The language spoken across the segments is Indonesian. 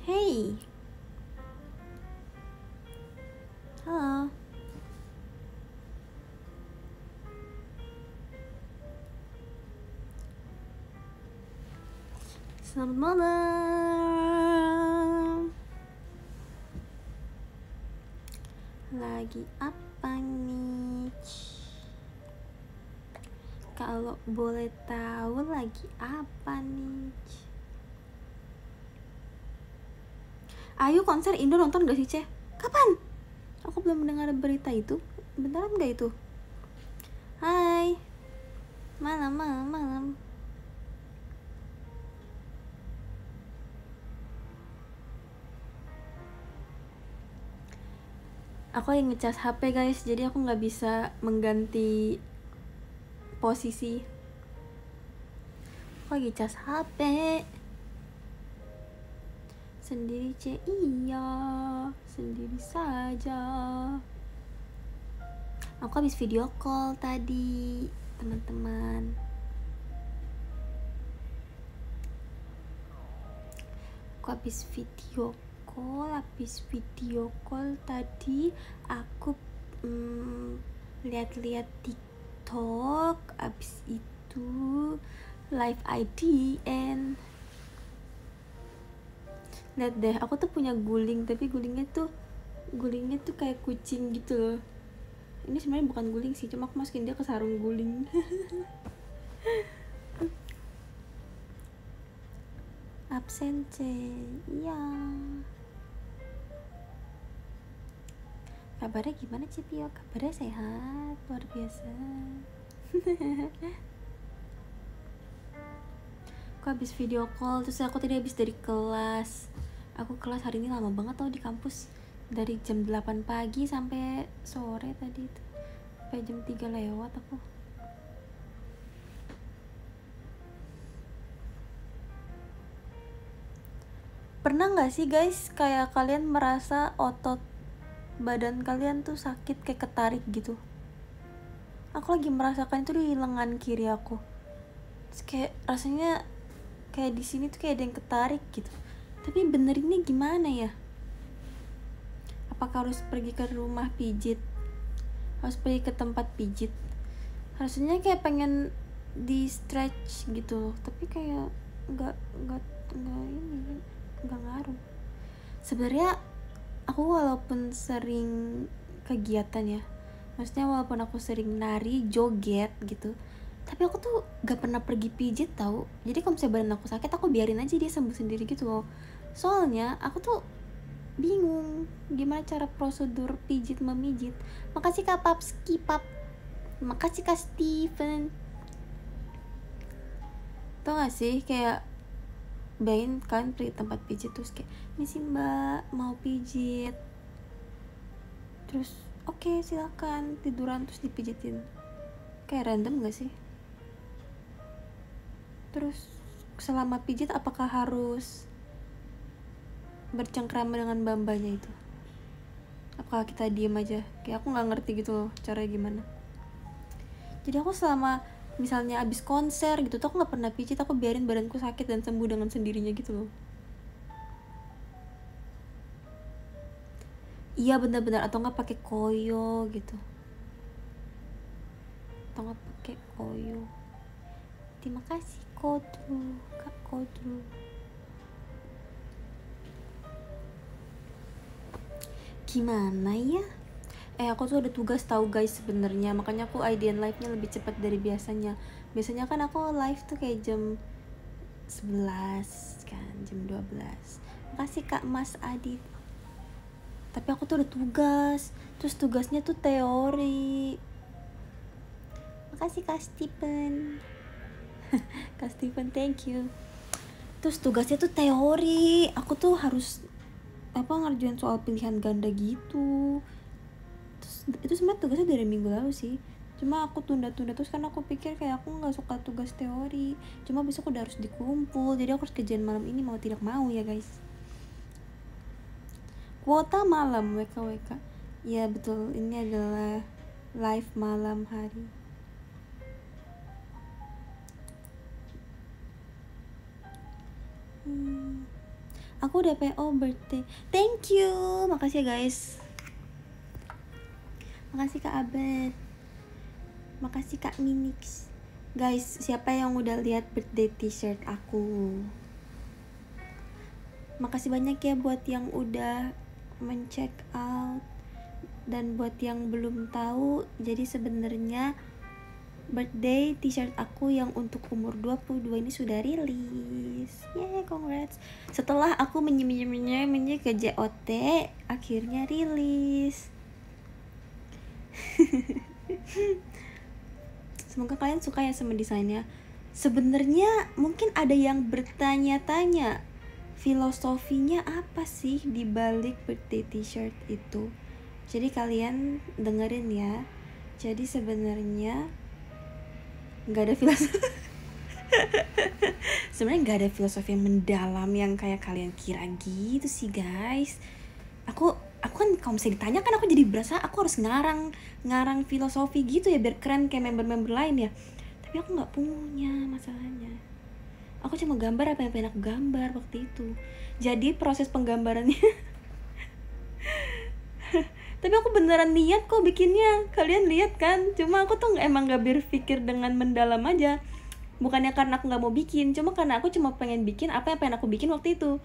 Hey. Halo. Selamat malam. Lagi apa nih? Kalau boleh tahu lagi apa nih? Ayo konser Indo nonton gak sih, Ceh? Kapan? Aku belum mendengar berita itu. Beneran gak itu? Hai. Malam. Aku yang ngecas HP guys, jadi aku nggak bisa mengganti posisi. Aku lagi cas HP sendiri, iya, sendiri saja. Aku habis video call tadi, teman-teman. Aku habis video call tadi. Aku lihat-lihat TikTok, abis itu live IDN. Lihat deh, aku tuh punya guling, tapi gulingnya tuh kayak kucing gitu loh. Ini sebenarnya bukan guling sih, cuma aku masukin dia ke sarung guling. Absen iya. Kabarnya gimana Cipio? Kabarnya sehat, luar biasa. Aku habis video call, terus aku tadi habis dari kelas. Aku kelas hari ini lama banget tau di kampus. Dari jam 8 pagi sampai sore tadi itu. Sampai jam 3 lewat aku. Pernah gak sih guys, kayak kalian merasa otot badan kalian tuh sakit kayak ketarik gitu? Aku lagi merasakan itu di lengan kiri aku. Terus kayak rasanya kayak di sini tuh kayak ada yang ketarik gitu. Tapi benerinnya gimana ya? Apakah harus pergi ke rumah pijit? Harus pergi ke tempat pijit? Rasanya kayak pengen di stretch gitu, tapi kayak nggak ngaruh. Sebenarnya aku walaupun sering kegiatan ya, maksudnya walaupun aku sering nari, joget gitu, tapi aku tuh gak pernah pergi pijit tau. Jadi kalau misalnya badan aku sakit, aku biarin aja dia sembuh sendiri gitu loh. Soalnya aku tuh bingung gimana cara prosedur pijit memijit. Makasih Kak Papski Pap. Makasih Kak Steven. Tau gak sih kayak bayangin kalian pergi tempat pijit terus kayak, ini sih mbak mau pijit, terus oke, silakan tiduran terus dipijitin. Kayak random gak sih? Terus selama pijit apakah harus bercengkrama dengan bambanya itu? Apakah kita diem aja? Kayak aku gak ngerti gitu loh caranya gimana. Jadi aku selama misalnya abis konser gitu tuh aku gak pernah pijit, aku biarin badanku sakit dan sembuh dengan sendirinya gitu loh. Iya benar-benar, atau gak pakai koyo gitu, atau gak pakai koyo. Terima kasih Kodru, Kak Kodru. Gimana ya? Aku tuh ada tugas tahu guys sebenarnya, makanya aku IDN live-nya lebih cepat dari biasanya. Biasanya kan aku live tuh kayak jam 11 kan, jam 12. Makasih Kak Mas Adit. Tapi aku tuh ada tugas, terus tugasnya tuh teori. Makasih Kak Stephen. Kak Stephen, thank you. Terus tugasnya tuh teori, aku tuh harus ngerjain soal pilihan ganda gitu. Terus itu sebenarnya tugasnya dari minggu lalu sih, cuma aku tunda-tunda terus karena aku pikir kayak aku nggak suka tugas teori. Cuma besok udah harus dikumpul, jadi aku harus kerjain malam ini mau tidak mau ya guys. Kuota malam WKWK. Ya betul, ini adalah live malam hari. Aku udah PO birthday. Thank you. Makasih ya guys. Makasih Kak Abed. Makasih Kak Minix. Guys, siapa yang udah lihat birthday t-shirt aku? Makasih banyak ya buat yang udah men-check out. Dan buat yang belum tahu, jadi sebenarnya birthday t-shirt aku yang untuk umur 22 ini sudah rilis. Yeay, congrats. Setelah aku menye ke JOT, akhirnya rilis. Semoga kalian suka ya sama desainnya. Sebenarnya mungkin ada yang bertanya-tanya, filosofinya apa sih di balik birthday t-shirt itu? Jadi kalian dengerin ya. Jadi sebenarnya nggak ada filosofi. Sebenarnya nggak ada filosofi yang mendalam yang kayak kalian kira gitu sih guys. Aku kan kalau misalnya ditanya kan aku jadi berasa aku harus ngarang filosofi gitu ya biar keren kayak member-member lain ya. Tapi aku nggak punya masalahnya. Aku cuma gambar apa yang pengen aku gambar waktu itu. Jadi proses penggambarannya tapi aku beneran niat kok bikinnya, kalian lihat kan. Cuma aku tuh emang gak berpikir dengan mendalam aja. Bukannya karena aku gak mau bikin, cuma karena aku cuma pengen bikin apa yang pengen aku bikin waktu itu.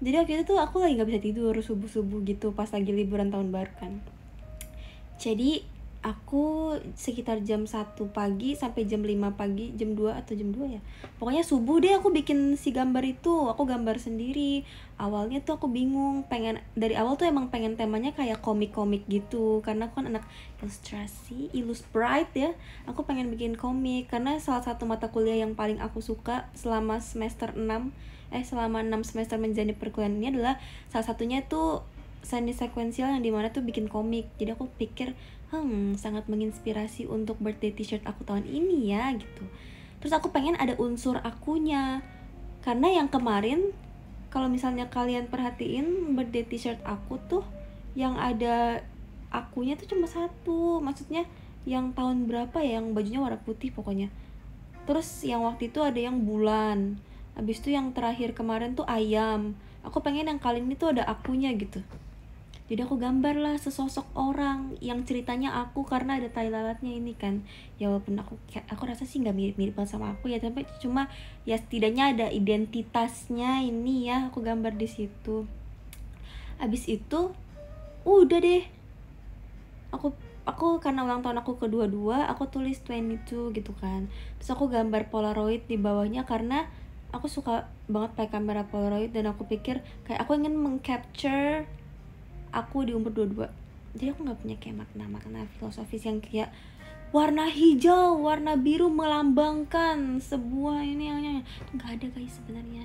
Jadi waktu itu tuh aku lagi gak bisa tidur subuh-subuh gitu pas lagi liburan tahun baru kan. Jadi aku sekitar jam 1 pagi sampai jam 5 pagi, jam 2 atau jam 2 ya. Pokoknya subuh deh aku bikin si gambar itu. Aku gambar sendiri. Awalnya tuh aku bingung, dari awal tuh emang pengen temanya kayak komik-komik gitu. Karena aku kan anak ilustrasi, Illustrate ya. Aku pengen bikin komik karena salah satu mata kuliah yang paling aku suka selama semester 6 selama 6 semester menjalani perkuliahan ini adalah salah satunya tuh seni sekuensial yang dimana tuh bikin komik. Jadi aku pikir sangat menginspirasi untuk birthday t-shirt aku tahun ini ya gitu. Terus aku pengen ada unsur akunya, karena yang kemarin kalau misalnya kalian perhatiin birthday t-shirt aku tuh yang ada akunya tuh cuma satu. Maksudnya yang tahun berapa ya, yang bajunya warna putih pokoknya. Terus yang waktu itu ada yang bulan. Habis itu yang terakhir kemarin tuh ayam. Aku pengen yang kali ini tuh ada akunya gitu. Jadi aku gambar lah sesosok orang yang ceritanya aku, karena ada tai lalatnya ini kan. Ya walaupun aku rasa sih nggak mirip-mirip banget sama aku ya, tapi cuma ya setidaknya ada identitasnya ini ya, aku gambar di situ. Abis itu udah deh. Aku karena ulang tahun aku kedua-dua, aku tulis 22 gitu kan. Terus aku gambar Polaroid di bawahnya karena aku suka banget pakai kamera Polaroid, dan aku pikir kayak aku ingin mengcapture aku di umur 22. Jadi aku gak punya kayak makna filosofis yang kayak warna hijau, warna biru melambangkan sebuah ini yang gak ada guys sebenarnya.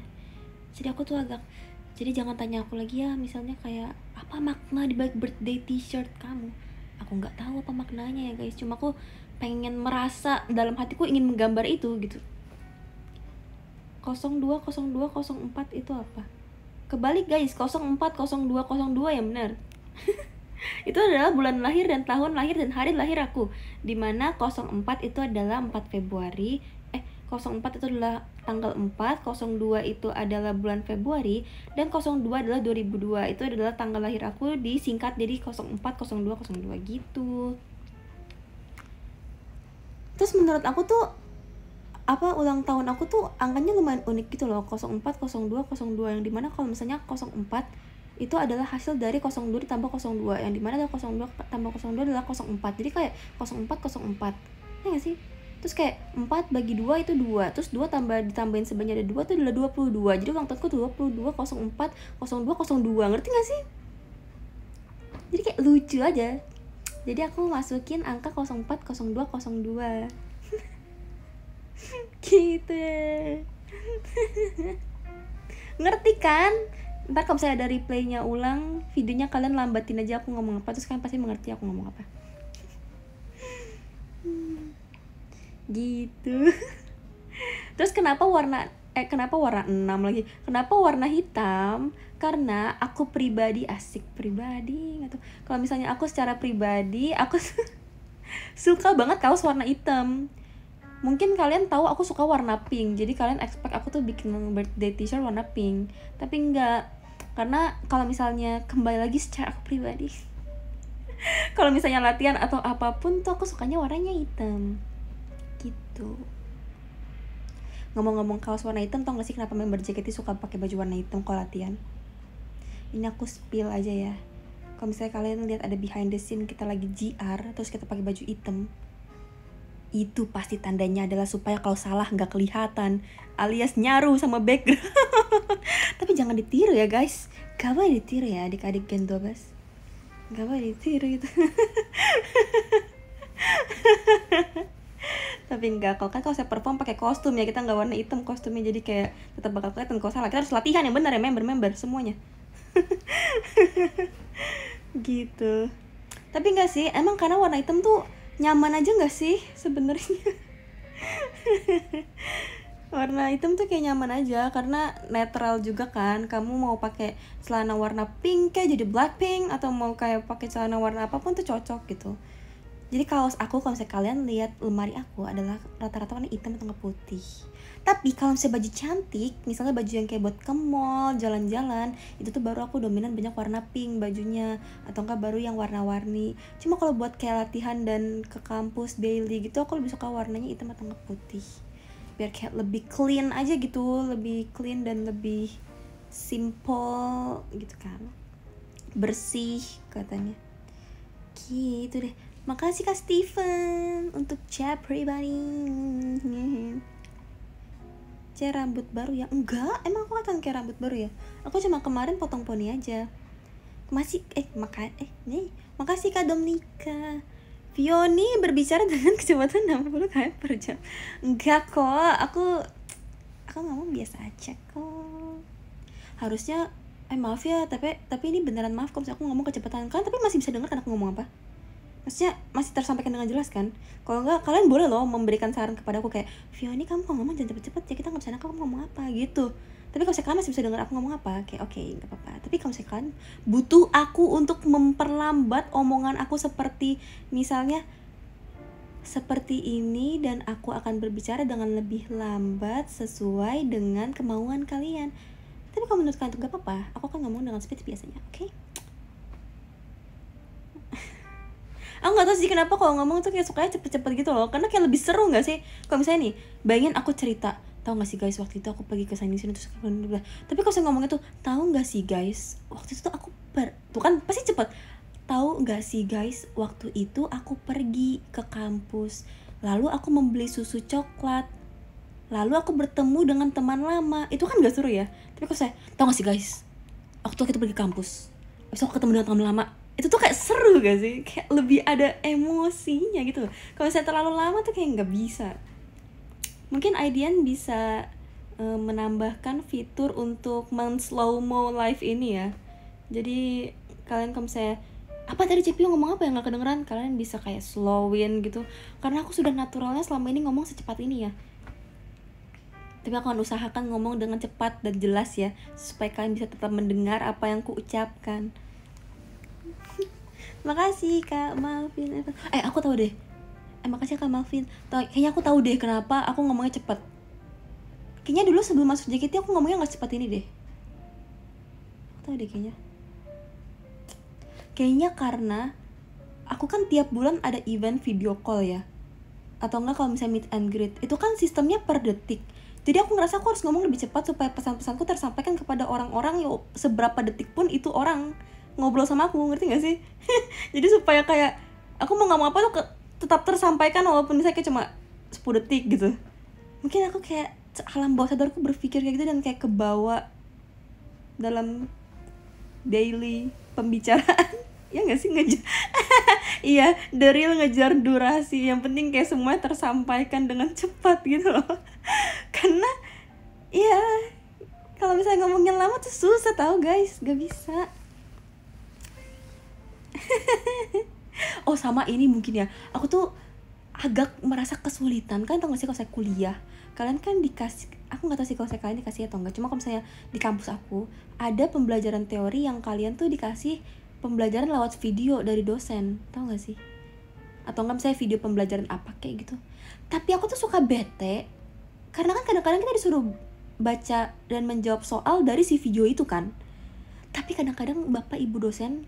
Jadi aku tuh jadi jangan tanya aku lagi ya misalnya kayak apa makna di balik birthday t-shirt kamu. Aku gak tahu apa maknanya ya guys. Cuma aku pengen merasa dalam hatiku ingin menggambar itu gitu. 02, 02, 04 itu apa? Kebalik guys, 04, 02, 02 yang benar. Itu adalah bulan lahir dan tahun lahir dan hari lahir aku. Dimana 04 itu adalah 4 Februari. 04 itu adalah tanggal 4, 02 itu adalah bulan Februari, dan 02 adalah 2002. Itu adalah tanggal lahir aku disingkat jadi 04, 02, 02 gitu. Terus menurut aku tuh ulang tahun aku tuh angkanya lumayan unik gitu loh, 04, 02, 02, yang dimana kalau misalnya 04 itu adalah hasil dari 02 ditambah 02, yang dimana adalah 02 tambah 02 adalah 04, jadi kayak 04, 04 ya gak sih? Terus kayak 4 bagi 2 itu 2, terus 2 ditambahin sebanyak ada 2 itu adalah 22, jadi ulang tahunku 22, 04, 02, 02, ngerti gak sih? Jadi kayak lucu aja, jadi aku masukin angka 04, 02, 02 gitu. Ngerti kan? Ntar kalau misalnya ada replaynya ulang videonya, kalian lambatin aja aku ngomong apa, terus kalian pasti mengerti aku ngomong apa. Gitu. Terus kenapa warna 6 lagi? Kenapa warna hitam? Karena aku pribadi nggak tahu. Kalau misalnya aku secara pribadi aku suka banget kaos warna hitam. Mungkin kalian tahu aku suka warna pink, jadi kalian expect aku tuh bikin birthday t-shirt warna pink. Tapi enggak, karena kalau misalnya kembali lagi secara aku pribadi, kalau misalnya latihan atau apapun tuh aku sukanya warnanya hitam gitu. Ngomong-ngomong kaos warna hitam, tau gak sih kenapa member JKT suka pakai baju warna hitam kalau latihan? Ini aku spill aja ya. Kalau misalnya kalian lihat ada behind the scene kita lagi GR terus kita pakai baju hitam, itu pasti tandanya adalah supaya kalau salah nggak kelihatan, alias nyaru sama background. Tapi jangan ditiru ya guys, gak boleh ditiru ya adik-adik Gen 12, gak boleh ditiru itu. Tapi enggak, kalau saya perform pakai kostum ya, kita nggak warna hitam kostumnya, jadi kayak tetap bakal kelihatan kalau salah. Kita harus latihan yang benar ya member semuanya. Gitu. Tapi enggak sih, emang karena warna hitam tuh nyaman aja nggak sih sebenarnya? Warna hitam tuh kayak nyaman aja karena netral juga kan. Kamu mau pakai celana warna pink kayak jadi Blackpink, atau mau kayak pakai celana warna apapun tuh cocok gitu. Jadi kaos aku, kalau misalnya kalian lihat lemari aku, adalah rata-rata warna hitam atau nggak putih. Tapi kalau misalnya baju cantik, misalnya baju yang kayak buat ke mall, jalan-jalan, itu tuh baru aku dominan banyak warna pink bajunya, atau enggak baru yang warna-warni. Cuma kalau buat kayak latihan dan ke kampus daily gitu, aku lebih suka warnanya hitam atau nggak putih. Biar kayak lebih clean aja gitu, lebih clean dan lebih simple gitu kan. Bersih katanya. Gitu deh. Makasih Kak Steven untuk chat pribadi. Chat rambut baru ya? Enggak, emang aku kan kayak rambut baru ya? Aku cuma kemarin potong poni aja. Makasih Kak Dominika. Fioni berbicara dengan kecepatan 60 km per jam. Enggak kok, aku ngomong biasa aja kok. Harusnya maaf ya, tapi ini beneran maaf kalau aku ngomong kecepatan kan, tapi masih bisa dengar kan aku ngomong apa? Maksudnya masih tersampaikan dengan jelas kan? Kalau enggak, kalian boleh loh memberikan saran kepada aku kayak, Fioni kamu kalau ngomong jangan cepet-cepet ya, kita nggak bisa nangkep kamu ngomong apa gitu. Tapi kalau kalian masih bisa dengar aku ngomong apa, kayak oke, nggak apa-apa. Tapi kalau kalian butuh aku untuk memperlambat omongan aku seperti misalnya seperti ini, dan aku akan berbicara dengan lebih lambat sesuai dengan kemauan kalian. Tapi kalau menurut kalian itu nggak apa-apa, aku akan ngomong dengan speed biasanya, oke? Aku nggak tahu sih kenapa kalau ngomong tuh kayak sukanya cepet-cepet gitu loh, karena kayak lebih seru nggak sih? Kalau misalnya nih, bayangin aku cerita, tahu nggak sih guys, waktu itu aku pergi ke sini terus tapi kalau saya ngomongnya tuh, tahu nggak sih guys, waktu itu tuh aku tuh kan pasti cepet. Tahu nggak sih guys, waktu itu aku pergi ke kampus, lalu aku membeli susu coklat, lalu aku bertemu dengan teman lama. Itu kan nggak seru ya? Tapi kalau saya, tahu nggak sih guys, waktu kita pergi ke kampus, abis aku ketemu dengan teman lama, itu tuh kayak seru gak sih? Kayak lebih ada emosinya gitu. Kalau saya terlalu lama tuh kayak nggak bisa. Mungkin Aidian bisa menambahkan fitur untuk men-slow-mo live ini ya. Jadi kalian kalau misalnya, apa tadi Cepio ngomong apa yang gak kedengeran, kalian bisa kayak slowin gitu. Karena aku sudah naturalnya selama ini ngomong secepat ini ya. Tapi aku akan usahakan ngomong dengan cepat dan jelas ya, supaya kalian bisa tetap mendengar apa yang ku ucapkan. Makasih Kak Malvin. Aku tahu deh. Makasih Kak Malvin. Kayaknya aku tahu deh kenapa aku ngomongnya cepet. Kayaknya dulu sebelum masuk JKT aku ngomongnya nggak cepat ini deh. Aku tahu deh kayaknya. Kayaknya karena aku kan tiap bulan ada event video call ya. Atau enggak kalau misalnya meet and greet, itu kan sistemnya per detik. Jadi aku ngerasa aku harus ngomong lebih cepat supaya pesan-pesanku tersampaikan kepada orang-orang, yuk seberapa detik pun itu orang ngobrol sama aku, ngerti gak sih? Jadi supaya kayak aku mau ngomong apa tuh tetap tersampaikan walaupun misalnya kayak cuma 10 detik gitu. Mungkin aku kayak alam bawah sadarku berpikir kayak gitu dan kayak kebawa dalam daily pembicaraan. Ya gak sih, ngejar iya, the real ngejar durasi. Yang penting kayak semuanya tersampaikan dengan cepat gitu loh. Karena ya kalau misalnya ngomongin lama tuh susah tau guys, gak bisa. Oh sama ini mungkin ya, aku tuh agak merasa kesulitan. Kalian tau gak sih kalau saya kuliah, kalian kan dikasih, aku gak tahu sih kalau saya kalian dikasih atau enggak, cuma kalau misalnya di kampus aku ada pembelajaran teori yang kalian tuh dikasih pembelajaran lewat video dari dosen, tau gak sih? atau enggak misalnya video pembelajaran apa kayak gitu. Tapi aku tuh suka bete karena kan kadang-kadang kita disuruh baca dan menjawab soal dari si video itu kan. Tapi kadang-kadang bapak ibu dosen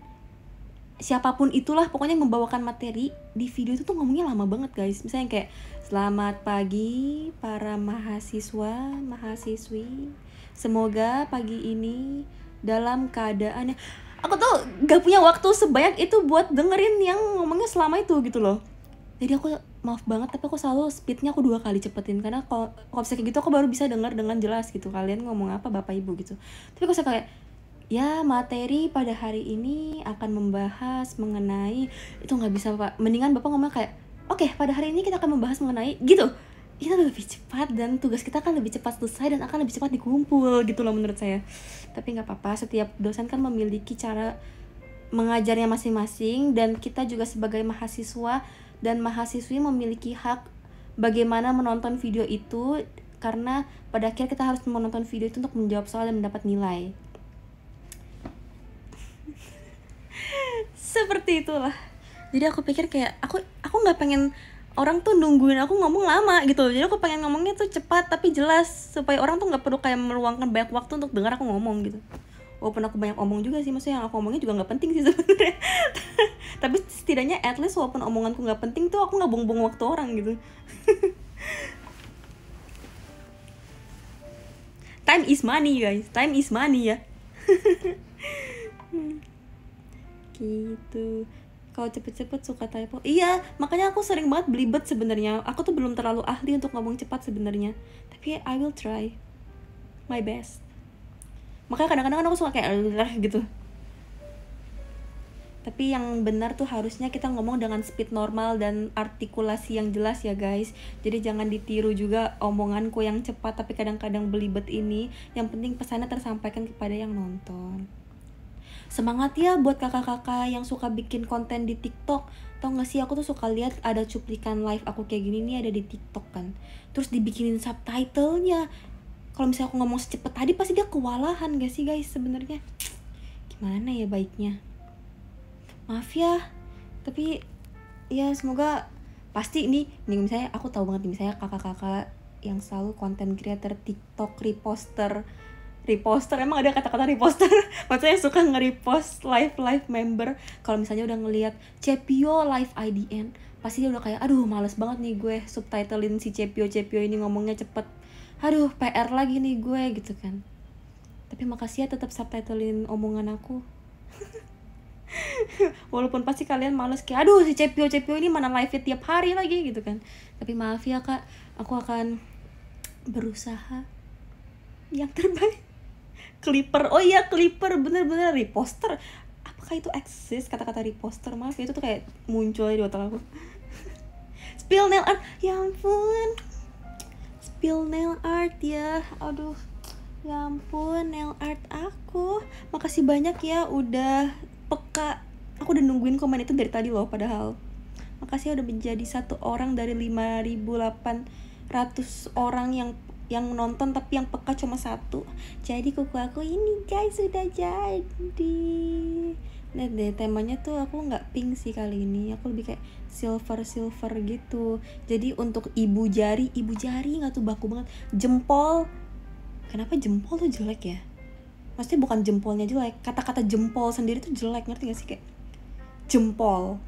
siapapun itulah pokoknya yang membawakan materi di video itu tuh ngomongnya lama banget guys. Misalnya kayak selamat pagi para mahasiswa mahasiswi, semoga pagi ini dalam keadaan. Aku tuh gak punya waktu sebanyak itu buat dengerin yang ngomongnya selama itu gitu loh. Jadi aku maaf banget tapi aku selalu speednya aku 2 kali cepetin karena kalau kayak gitu aku baru bisa dengar dengan jelas gitu kalian ngomong apa bapak ibu gitu. Tapi aku kayak ya materi pada hari ini akan membahas mengenai itu, nggak bisa pak, mendingan bapak ngomong kayak oke, pada hari ini kita akan membahas mengenai gitu, itu lebih cepat dan tugas kita akan lebih cepat selesai dan akan lebih cepat dikumpul gitu loh menurut saya. Tapi nggak apa-apa, setiap dosen kan memiliki cara mengajarnya masing-masing dan kita juga sebagai mahasiswa dan mahasiswi memiliki hak bagaimana menonton video itu, karena pada akhirnya kita harus menonton video itu untuk menjawab soal dan mendapat nilai. Seperti itulah. Jadi aku pikir kayak aku nggak pengen orang tuh nungguin aku ngomong lama gitu. Jadi aku pengen ngomongnya tuh cepat tapi jelas supaya orang tuh nggak perlu kayak meluangkan banyak waktu untuk dengar aku ngomong gitu. Walaupun aku banyak omong juga sih, maksudnya yang aku omongnya juga nggak penting sih sebenarnya. Tapi setidaknya at least walaupun omonganku nggak penting tuh aku nggak buang-buang waktu orang gitu. Time is money guys, time is money ya. Gitu. Kalau cepet-cepet suka typo. Iya, makanya aku sering banget belibet sebenarnya. Aku tuh belum terlalu ahli untuk ngomong cepat sebenarnya. Tapi I will try my best. Makanya kadang-kadang aku suka kayak gitu. Tapi yang benar tuh harusnya kita ngomong dengan speed normal dan artikulasi yang jelas ya guys. Jadi jangan ditiru juga omonganku yang cepat tapi kadang-kadang belibet ini. Yang penting pesannya tersampaikan kepada yang nonton. Semangat ya buat kakak-kakak yang suka bikin konten di TikTok. Tau gak sih, aku tuh suka lihat ada cuplikan live aku kayak gini nih ada di TikTok kan. Terus dibikinin subtitlenya. Kalau misalnya aku ngomong secepat tadi pasti dia kewalahan gak sih guys sebenarnya. Gimana ya baiknya? Maaf ya. Tapi ya semoga pasti nih misalnya aku tahu banget nih, misalnya kakak-kakak yang selalu konten creator TikTok, reposter, emang ada kata-kata reposter? Maksudnya suka nge-repost live member. Kalau misalnya udah ngelihat Cepio live IDN, pasti dia udah kayak aduh males banget nih gue subtitlein si Cepio ini ngomongnya cepet, aduh PR lagi nih gue gitu kan. Tapi makasih ya tetap subtitlein omongan aku. Walaupun pasti kalian males kayak aduh si Cepio ini mana live tiap hari lagi gitu kan. Tapi maaf ya kak, aku akan berusaha yang terbaik. Clipper, oh iya Clipper, bener-bener reposter. Apakah itu eksis kata-kata reposter? Maaf ya, itu tuh kayak muncul di otak aku. Spill nail art, ya ampun. Spill nail art ya, aduh. Ya ampun, nail art aku. Makasih banyak ya udah peka. Aku udah nungguin komen itu dari tadi loh padahal. Makasih ya udah menjadi 1 orang dari 5.800 orang yang nonton tapi yang peka cuma 1. Jadi kuku aku ini guys sudah jadi. Lihat deh temanya tuh aku nggak pink sih kali ini, aku lebih kayak silver gitu. Jadi untuk ibu jari nggak tuh baku banget. Jempol, kenapa jempol tuh jelek ya? Maksudnya bukan jempolnya jelek, kata-kata jempol sendiri tuh jelek, ngerti gak sih? Kayak jempol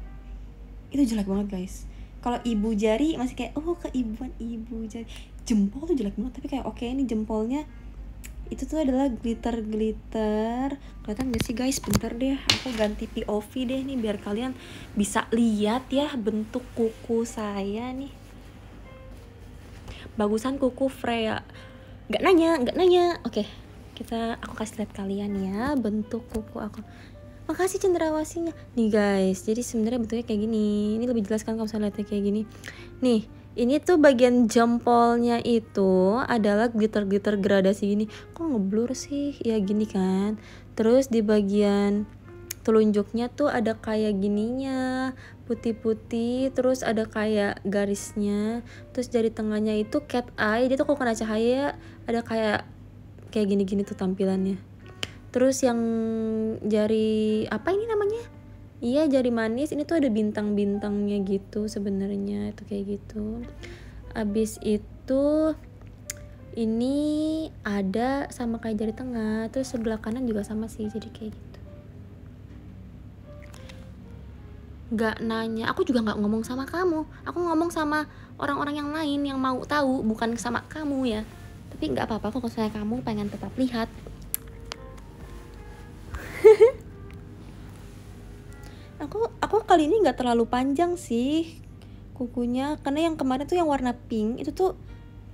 itu jelek banget guys. Kalau ibu jari masih kayak oh keibuan ibu jari. Jempol tuh jelek banget, tapi kayak oke, ini jempolnya itu tuh adalah glitter. Kelihatan gak sih guys? Bentar deh, aku ganti POV deh nih biar kalian bisa lihat ya bentuk kuku saya nih. Bagusan kuku Freya. Gak nanya. Oke, aku kasih lihat kalian ya bentuk kuku aku. Makasih cendrawasinya. Nih guys, jadi sebenarnya bentuknya kayak gini. Ini lebih jelas kan kalau misalnya lihatnya kayak gini. Nih, ini tuh bagian jempolnya itu adalah glitter gradasi gini. Kok ngeblur sih? Ya gini kan. Terus di bagian telunjuknya tuh ada kayak gininya, putih-putih, terus ada kayak garisnya. Terus jari tengahnya itu cat eye. Dia tuh kalau kena cahaya ada kayak gini-gini tuh tampilannya. Terus yang jari apa ini namanya? Iya, jari manis ini tuh ada bintang-bintangnya gitu sebenarnya, itu kayak gitu. Abis itu ini ada sama kayak jari tengah, terus sebelah kanan juga sama sih, jadi kayak gitu. Gak nanya, aku juga gak ngomong sama kamu, aku ngomong sama orang-orang yang lain yang mau tahu, bukan sama kamu ya. Tapi gak apa-apa kok kalau misalnya kamu pengen tetap lihat. Aku kali ini nggak terlalu panjang sih kukunya, karena yang kemarin tuh yang warna pink itu tuh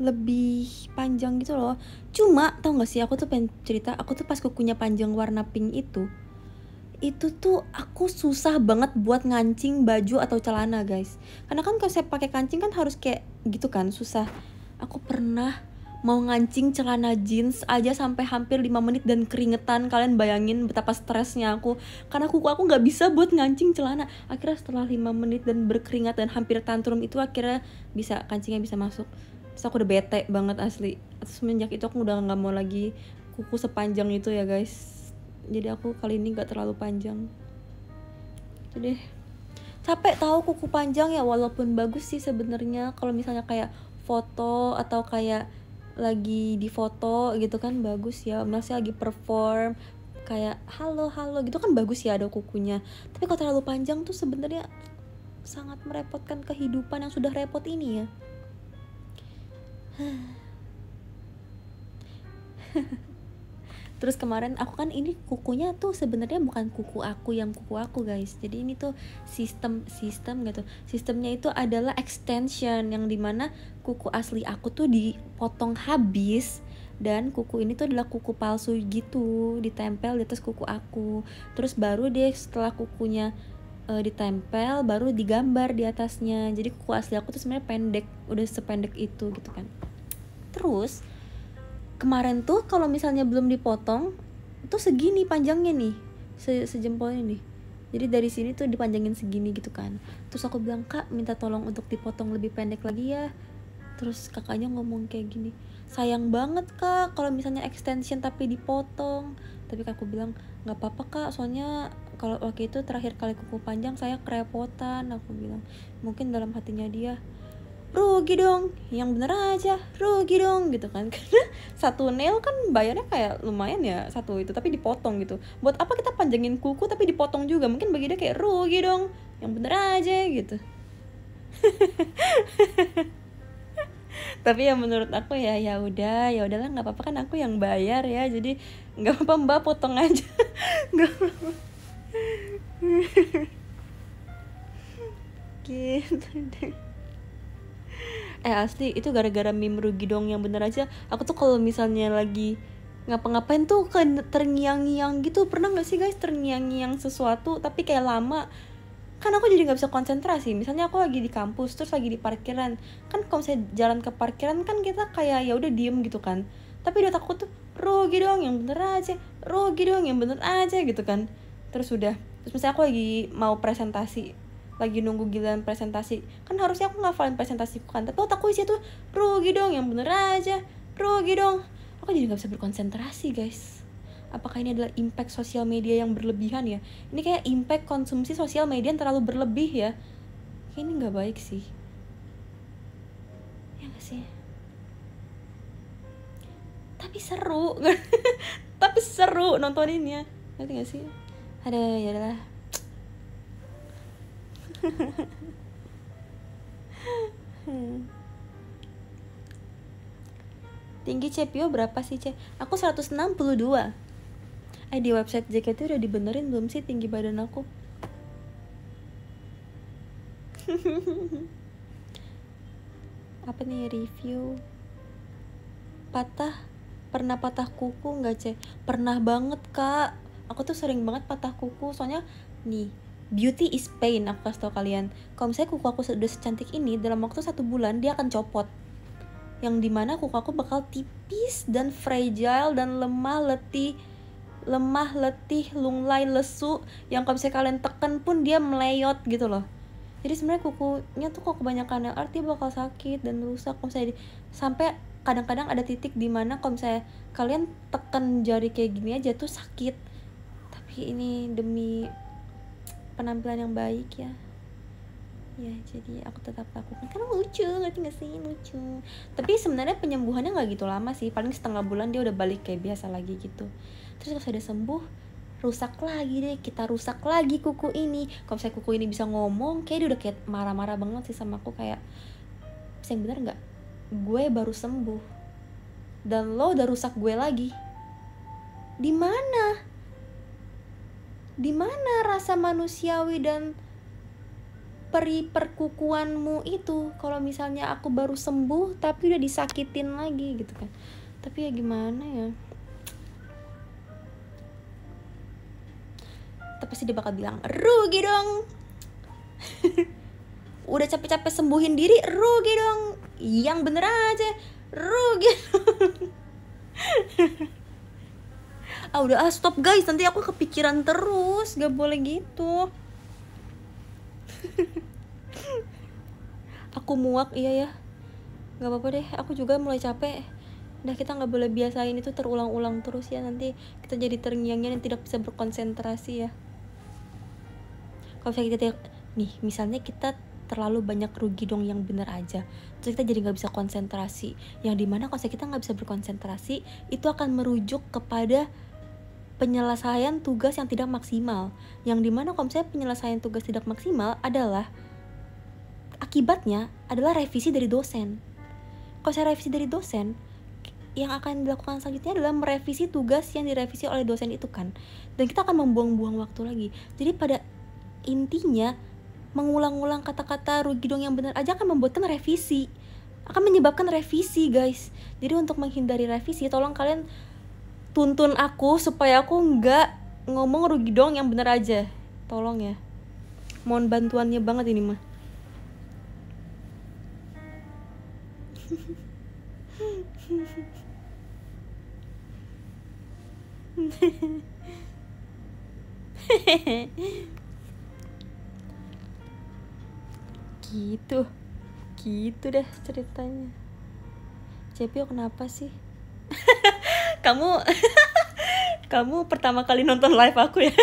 lebih panjang gitu loh. Cuma tau gak sih, aku tuh pengen cerita, aku tuh pas kukunya panjang warna pink itu tuh aku susah banget buat ngancing baju atau celana guys, karena kan kalau saya pakai kancing kan harus kayak gitu kan, susah. Aku pernah mau ngancing celana jeans aja sampai hampir 5 menit dan keringetan. Kalian bayangin betapa stresnya aku, karena kuku aku gak bisa buat ngancing celana. Akhirnya setelah 5 menit dan berkeringat dan hampir tantrum itu, akhirnya bisa, kancingnya bisa masuk. Terus aku udah bete banget asli. Semenjak itu aku udah gak mau lagi kuku sepanjang itu ya guys. Jadi aku kali ini gak terlalu panjang. Jadi capek tahu kuku panjang ya, walaupun bagus sih sebenarnya kalau misalnya kayak foto atau kayak lagi di foto gitu kan bagus ya, masih lagi perform kayak halo gitu kan bagus ya ada kukunya. Tapi kalau terlalu panjang tuh sebenarnya sangat merepotkan kehidupan yang sudah repot ini ya. Terus kemarin aku kan ini kukunya tuh sebenarnya bukan kuku aku guys. Jadi ini tuh sistem gitu. Sistemnya itu adalah extension, yang dimana kuku asli aku tuh dipotong habis, dan kuku ini tuh adalah kuku palsu gitu, ditempel di atas kuku aku. Terus baru deh setelah kukunya ditempel baru digambar di atasnya. Jadi kuku asli aku tuh sebenarnya pendek, udah sependek itu gitu kan. Terus kemarin tuh kalau misalnya belum dipotong tuh segini panjangnya nih, sejempol ini. Jadi dari sini tuh dipanjangin segini gitu kan. Terus aku bilang, "Kak, minta tolong untuk dipotong lebih pendek lagi ya." Terus kakaknya ngomong kayak gini, "Sayang banget Kak kalau misalnya extension tapi dipotong." Tapi aku bilang, "Nggak apa-apa Kak, soalnya kalau waktu itu terakhir kali kuku panjang saya kerepotan." Aku bilang, mungkin dalam hatinya dia, rugi dong, yang bener aja, rugi dong gitu kan. Karena satu nail kan bayarnya kayak lumayan ya, satu itu, tapi dipotong gitu. Buat apa kita panjangin kuku tapi dipotong juga? Mungkin bagi dia kayak rugi dong, yang bener aja gitu. Tapi ya menurut aku ya udahlah, nggak apa-apa kan aku yang bayar ya, jadi nggak apa-apa Mbak, potong aja. Nggak apa-apa. Gitu deh. Asli itu gara-gara meme rugi dong yang bener aja. Aku tuh kalau misalnya lagi ngapa-ngapain tuh kayak terngiang-ngiang gitu. Pernah gak sih guys terngiang-ngiang sesuatu tapi kayak lama? Kan aku jadi gak bisa konsentrasi. Misalnya aku lagi di kampus terus lagi di parkiran, kan kalau misalnya jalan ke parkiran kan kita kayak ya udah diem gitu kan. Tapi di otakku tuh rugi dong yang bener aja, rugi dong yang bener aja gitu kan. Terus misalnya aku lagi mau presentasi, lagi nunggu giliran presentasi, kan harusnya aku ngafalin presentasiku kan, tapi otakku isi tuh rugi dong yang bener aja, rugi dong. Aku jadi gak bisa berkonsentrasi guys. Apakah ini adalah impact sosial media yang berlebihan ya? Ini kayak impact konsumsi sosial media yang terlalu berlebih ya. Kayak ini gak baik sih, ya gak sih? Tapi seru. Tapi seru nontoninnya, ngerti gak sih? Ada ya adalah. Tinggi Cepio berapa sih Ce? Aku 162. Di website JKT udah dibenerin belum sih tinggi badan aku? Apa nih review? Pernah patah kuku nggak Ce? Pernah banget Kak. Aku tuh sering banget patah kuku, soalnya nih, beauty is pain, aku kasih tau kalian. Kalau misalnya kuku aku sudah secantik ini, dalam waktu 1 bulan dia akan copot. Yang dimana kuku aku bakal tipis dan fragile dan lemah letih, lunglai, lesu, yang kalau misalnya kalian tekan pun dia meleyot gitu loh. Jadi sebenarnya kukunya tuh kalau kebanyakan LRT bakal sakit dan rusak. Kalau misalnya sampai kadang-kadang ada titik dimana kalau misalnya kalian tekan jari kayak gini aja tuh sakit. Tapi ini demi penampilan yang baik ya. Ya jadi aku tetap lakukan karena lucu, ngerti gak sih, lucu. Tapi sebenarnya penyembuhannya nggak gitu lama sih, paling setengah bulan dia udah balik kayak biasa lagi gitu. Terus kalau sudah sembuh, rusak lagi deh, kita rusak lagi kuku ini. Kalau misalnya kuku ini bisa ngomong, kayak dia udah kayak marah-marah banget sih sama aku, kayak yang bener nggak, gue baru sembuh dan lo udah rusak gue lagi. Di mana rasa manusiawi dan perkukuanmu itu kalau misalnya aku baru sembuh tapi udah disakitin lagi gitu kan. Tapi ya gimana ya, tapi pasti dia bakal bilang rugi dong. Udah capek-capek sembuhin diri, rugi dong. Yang bener aja, rugi. Udah stop guys, nanti aku kepikiran terus, gak boleh gitu. Aku muak, iya ya, gak apa-apa deh, aku juga mulai capek. Udah, kita gak boleh biasain itu terulang-ulang terus ya, nanti kita jadi terngiang-ngiang dan tidak bisa berkonsentrasi ya. Kalau misalnya misalnya kita terlalu banyak rugi dong yang bener aja, terus kita jadi gak bisa konsentrasi, yang dimana kalau kita gak bisa berkonsentrasi, itu akan merujuk kepada penyelesaian tugas yang tidak maksimal, yang dimana kalau misalnya penyelesaian tugas tidak maksimal adalah akibatnya adalah revisi dari dosen. Kalau saya revisi dari dosen, yang akan dilakukan selanjutnya adalah merevisi tugas yang direvisi oleh dosen itu kan, dan kita akan membuang-buang waktu lagi. Jadi pada intinya mengulang-ulang kata-kata rugi dong yang benar aja akan membuatkan revisi, akan menyebabkan revisi guys. Jadi untuk menghindari revisi, tolong kalian tuntun aku supaya aku nggak ngomong rugi dong yang benar aja, tolong ya, mohon bantuannya banget ini mah. gitu deh ceritanya. Cepio kenapa sih? kamu pertama kali nonton live aku ya.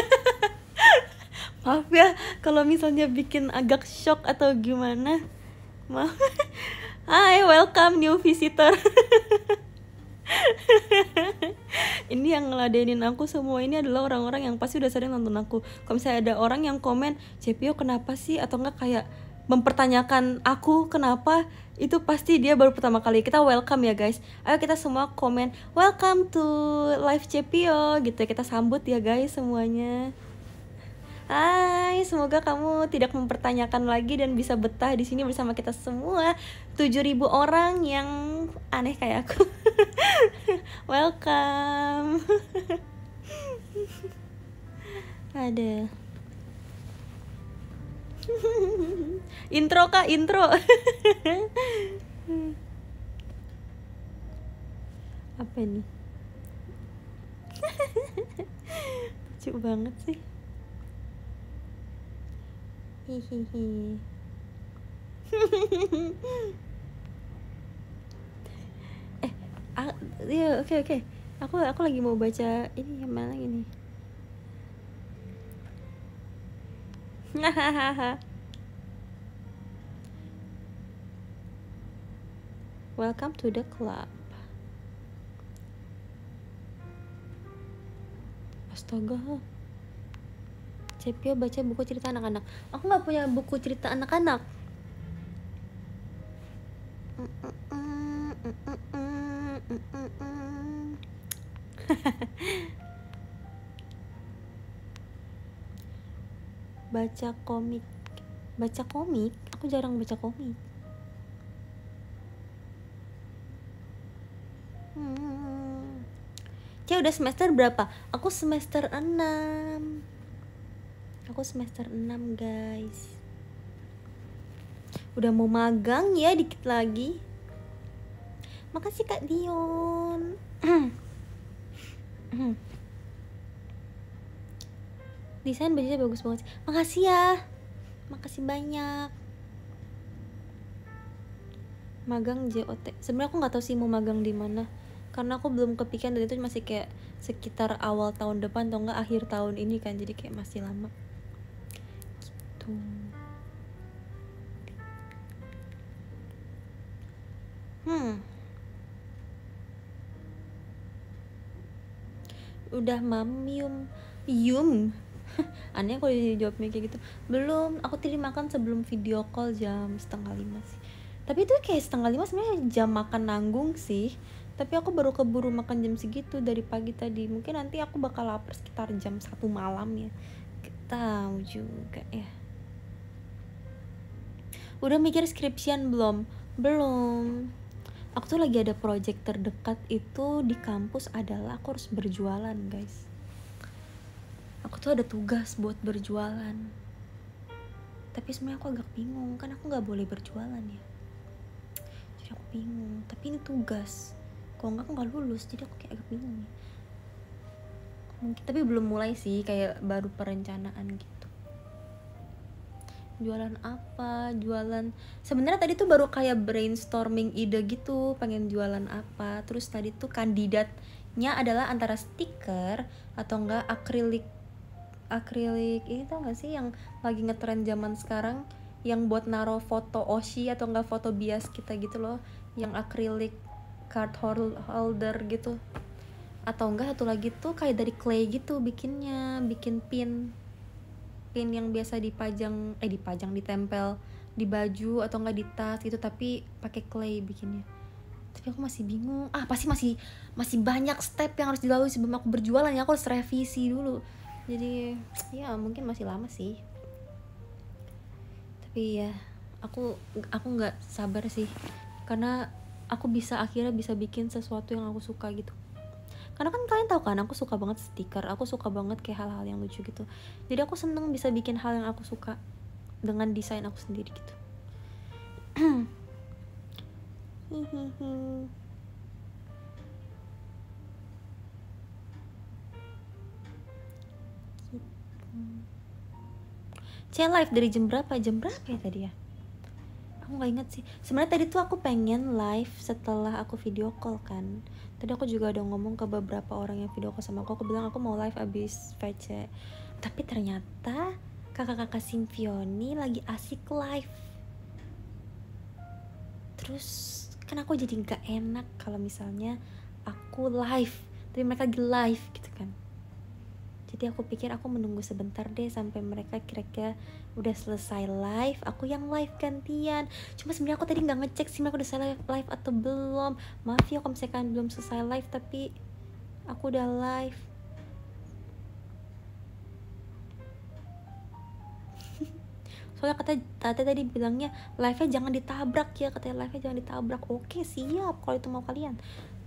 Maaf ya kalau misalnya bikin agak shock atau gimana, maaf. Hai, welcome new visitor. Ini yang ngeladenin aku semua ini adalah orang-orang yang pasti udah sering nonton aku. Kalau misalnya ada orang yang komen, Cepio kenapa sih, atau enggak kayak mempertanyakan aku kenapa, itu pasti dia baru pertama kali. Kita welcome ya guys. Ayo kita semua komen welcome to live Cepio gitu ya. Kita sambut ya guys semuanya. Hai, semoga kamu tidak mempertanyakan lagi dan bisa betah di sini bersama kita semua 7.000 orang yang aneh kayak aku. Welcome. Ada intro kak, intro. Apa nih? Lucu banget sih. Hihihi. Ya oke. Aku lagi mau baca ini, yang mana ini? Welcome to the club. Astaga. Cepio baca buku cerita anak-anak. Aku nggak punya buku cerita anak-anak. Baca komik. Aku jarang baca komik. Cia udah semester berapa? Aku semester 6. Aku semester 6 guys. Udah mau magang ya dikit lagi. Makasih Kak Dion. Desain bajunya bagus banget. Makasih ya. Makasih banyak. Magang JOT. Sebenarnya aku nggak tahu sih mau magang di mana, karena aku belum kepikiran, dan itu masih kayak sekitar awal tahun depan atau enggak akhir tahun ini kan, jadi kayak masih lama. Tuh. Udah mamium yum. Aneh kalau dijawabnya kayak gitu. Belum, aku tadi makan sebelum video call jam 4:30 sih. Tapi itu kayak 4:30 sebenarnya jam makan nanggung sih. Tapi aku baru keburu makan jam segitu dari pagi tadi. Mungkin nanti aku bakal lapar sekitar jam 1 malam ya. Gak tahu juga ya. Udah mikir skripsian belum? Belum. Aku tuh lagi ada project terdekat itu di kampus adalah aku harus berjualan, guys. Aku tuh ada tugas buat berjualan. Tapi sebenarnya aku agak bingung, kan aku nggak boleh berjualan ya. Jadi aku bingung. Tapi ini tugas. Kalau nggak aku nggak lulus, jadi aku kayak agak bingung. Mungkin, tapi belum mulai sih, kayak baru perencanaan gitu. Jualan apa? Jualan. Sebenarnya tadi tuh baru kayak brainstorming ide gitu, pengen jualan apa. Terus tadi tuh kandidatnya adalah antara stiker atau enggak akrilik ini, tau gak sih yang lagi ngetren zaman sekarang, yang buat naro foto Oshi atau enggak foto bias kita gitu loh, yang akrilik card holder gitu. Atau enggak satu lagi tuh kayak dari clay gitu bikinnya, bikin pin yang biasa ditempel di baju atau enggak di tas gitu, tapi pakai clay bikinnya. Tapi aku masih bingung. Pasti masih banyak step yang harus dilalui sebelum aku berjualan ya. Aku harus revisi dulu. Jadi ya mungkin masih lama sih. Tapi ya aku nggak sabar sih, karena aku akhirnya bisa bikin sesuatu yang aku suka gitu. Karena kan kalian tahu kan, aku suka banget stiker, aku suka banget kayak hal-hal yang lucu gitu. Jadi aku seneng bisa bikin hal yang aku suka dengan desain aku sendiri gitu. Live dari jam berapa ya tadi ya? Aku nggak inget sih. Sebenarnya tadi tuh aku pengen live setelah aku video call kan. Tadi aku juga udah ngomong ke beberapa orang yang video call sama aku bilang aku mau live abis VC. Tapi ternyata kakak-kakak Simfioni lagi asik live. Terus kan aku jadi gak enak kalau misalnya aku live tapi mereka lagi live gitu kan. Jadi aku pikir aku menunggu sebentar deh sampai mereka kira-kira udah selesai live, aku yang live gantian. Cuma sebenarnya aku tadi nggak ngecek sih mereka udah selesai live atau belum. Maaf ya kalau misalkan belum selesai live tapi aku udah live. Soalnya kata Tata tadi bilangnya live-nya jangan ditabrak ya, katanya live-nya jangan ditabrak. Oke siap kalau itu mau kalian.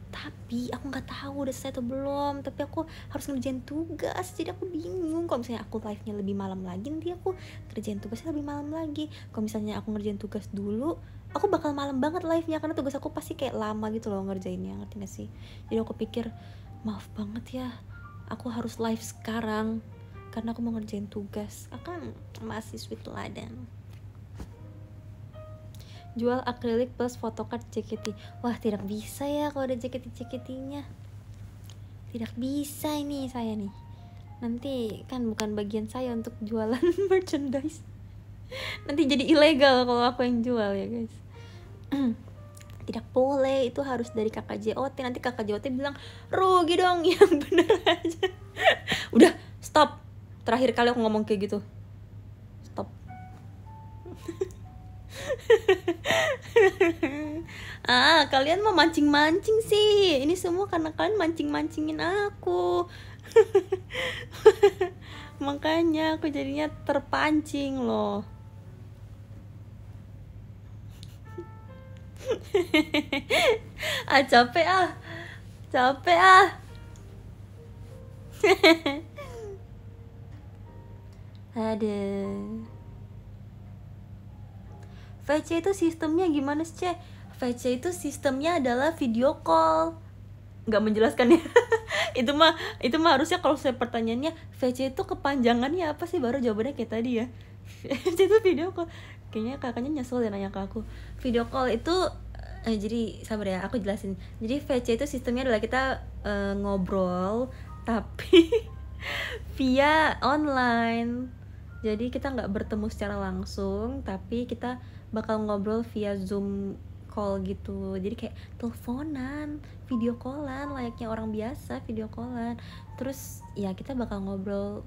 Tapi aku nggak tahu udah selesai atau belum. Tapi aku harus ngerjain tugas, jadi aku bingung. Kalau misalnya aku live-nya lebih malam lagi, nanti aku kerjain tugasnya lebih malam lagi. Kalau misalnya aku ngerjain tugas dulu, aku bakal malam banget live-nya, karena tugas aku pasti kayak lama gitu loh ngerjainnya, ngerti gak sih? Jadi aku pikir maaf banget ya, aku harus live sekarang karena aku mau ngerjain tugas. Akan mahasiswi teladan. Jual akrilik plus photocard JKT. Wah, tidak bisa ya kalau ada JKT-JKT-nya. Tidak bisa ini saya nih. Nanti kan bukan bagian saya untuk jualan merchandise. Nanti jadi ilegal kalau aku yang jual ya, guys. Tidak boleh, itu harus dari kakak JOT. Nanti kakak JOT bilang, rugi dong, yang bener aja. Udah, stop. Terakhir kali aku ngomong kayak gitu. Stop. Kalian mau mancing-mancing sih. Ini semua karena kalian mancing-mancingin aku. Makanya aku jadinya terpancing loh. Capek Aduh. VC itu sistemnya gimana sih, VC itu sistemnya adalah video call. Nggak menjelaskan ya. itu mah harusnya kalau saya pertanyaannya VC itu kepanjangannya apa sih, baru jawabannya kayak tadi ya. VC itu video call. Kayaknya kakaknya nyesel ya nanya ke aku. Video call itu jadi sabar ya, aku jelasin. Jadi VC itu sistemnya adalah kita ngobrol tapi via online. Jadi kita nggak bertemu secara langsung, tapi kita bakal ngobrol via Zoom call gitu. Jadi kayak teleponan, video callan, layaknya orang biasa video callan. Terus ya kita bakal ngobrol,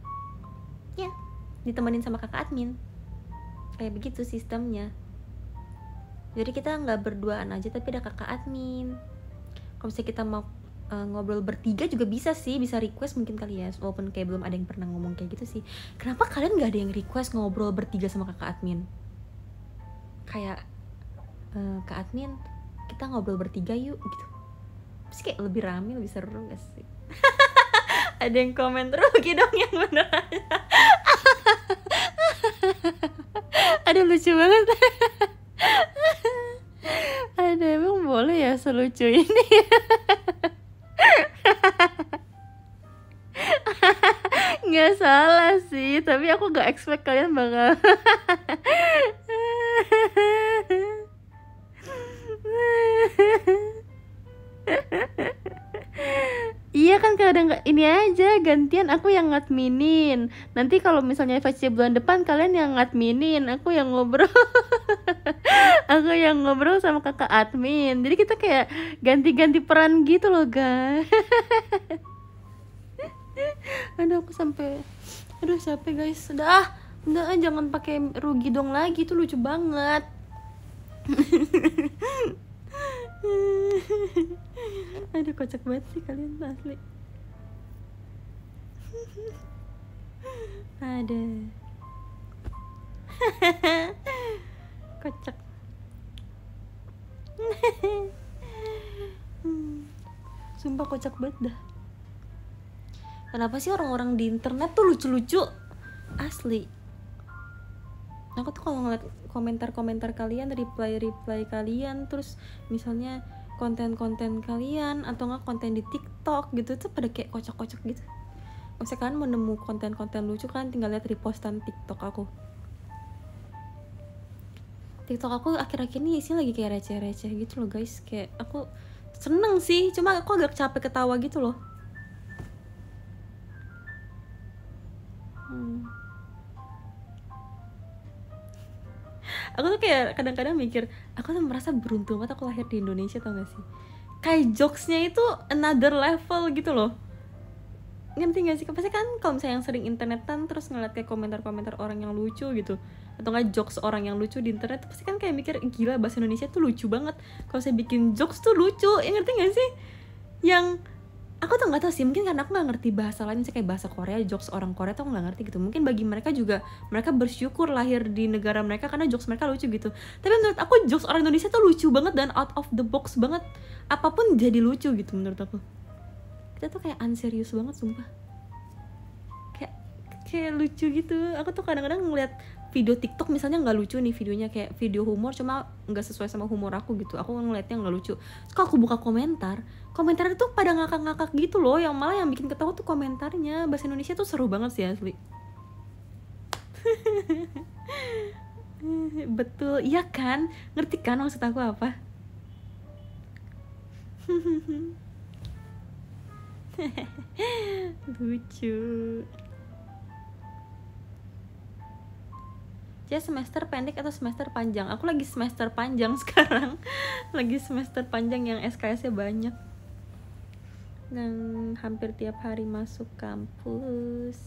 ya ditemenin sama kakak admin. Kayak begitu sistemnya. Jadi kita nggak berduaan aja, tapi ada kakak admin. Kalau misalnya kita mau ngobrol bertiga juga bisa sih, bisa request mungkin kali ya, walaupun kayak belum ada yang pernah ngomong kayak gitu sih. Kenapa kalian nggak ada yang request ngobrol bertiga sama kakak admin? Kayak kak admin, kita ngobrol bertiga yuk gitu. Terus kayak lebih rame, lebih seru gak sih? Ada yang komen rugi dong yang bener aja. Aduh lucu banget. Ada emang boleh ya selucu ini? Nggak salah sih, tapi aku nggak expect kalian bakal iya kan, kadang ini aja gantian aku yang ngadminin. Nanti kalau misalnya VC bulan depan kalian yang ngadminin, aku yang ngobrol. Aku yang ngobrol sama kakak admin. Jadi kita kayak ganti-ganti peran gitu loh, guys. Aduh aku sampai capek guys. Udah jangan pakai rugi dong lagi, itu lucu banget. Aduh kocak banget sih kalian asli. Ada kocak. Sumpah kocak banget dah. Kenapa sih orang-orang di internet tuh lucu-lucu asli? Aku tuh kalau ngeliat komentar-komentar kalian, reply kalian, terus misalnya konten-konten kalian atau nggak konten di TikTok gitu tuh pada kayak kocak-kocak gitu. Misalnya kalian mau nemu konten-konten lucu kan tinggal lihat repostan TikTok aku. TikTok aku akhir-akhir ini isinya lagi kayak receh-receh gitu loh guys. Kayak aku seneng sih, cuma aku agak capek ketawa gitu loh. Aku tuh kayak kadang-kadang mikir, aku tuh merasa beruntung banget aku lahir di Indonesia, tau gak sih? Kayak jokesnya itu another level gitu loh. Ngerti gak sih? Pasti kan kalau misalnya yang sering internetan terus ngeliat kayak komentar-komentar orang yang lucu gitu, atau nggak jokes orang yang lucu di internet, pasti kan kayak mikir, gila bahasa Indonesia tuh lucu banget. Kalau saya bikin jokes tuh lucu, ya ngerti gak sih? Yang aku tuh nggak tahu sih, mungkin karena aku nggak ngerti bahasa lain, misalnya kayak bahasa Korea, jokes orang Korea tuh nggak ngerti gitu. Mungkin bagi mereka juga, mereka bersyukur lahir di negara mereka karena jokes mereka lucu gitu. Tapi menurut aku jokes orang Indonesia tuh lucu banget dan out of the box banget. Apapun jadi lucu gitu menurut aku. Kita tuh kayak unserius banget sumpah. Kayak lucu gitu. Aku tuh kadang-kadang ngeliat video TikTok misalnya nggak lucu nih videonya, kayak video humor cuma nggak sesuai sama humor aku gitu, aku ngeliatnya nggak lucu. Terus kalau aku buka komentarnya tuh pada ngakak-ngakak gitu loh, yang malah yang bikin ketawa tuh komentarnya. Bahasa Indonesia tuh seru banget sih asli. Betul, iya kan? Ngerti kan maksud aku apa? Lucu. Jadi semester pendek atau semester panjang? Aku lagi semester panjang sekarang. Lagi semester panjang yang SKS-nya banyak. Dan hampir tiap hari masuk kampus.